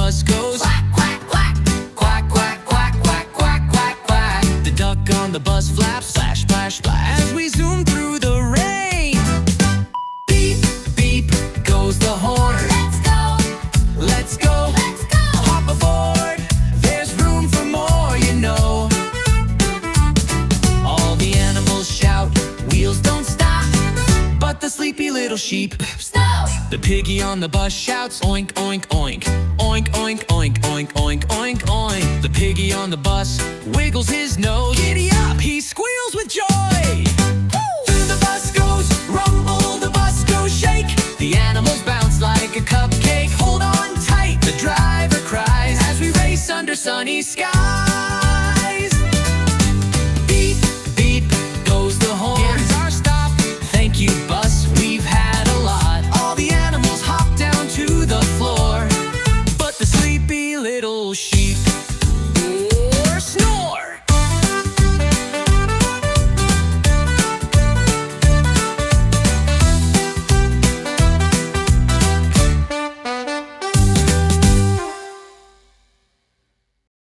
bus goes quack, quack, quack, quack, quack, quack, quack, quack, quack, quack. The duck on the bus flaps splash, splash, splash as we zoom through the rain. Beep, beep goes the horn. Let's go, let's go, let's go. Hop aboard, there's room for more, you know. All the animals shout, wheels don't stop, but the sleepy little sheep stops. The piggy on the bus shouts oink, oink, oink, oink, oink, oink, oink, oink, oink, oink. The piggy on the bus wiggles his nose. Giddy up, he squeals with joy. Through the bus goes rumble, the bus goes shake. The animals bounce like a cupcake. Hold on tight, the driver cries as we race under sunny skies.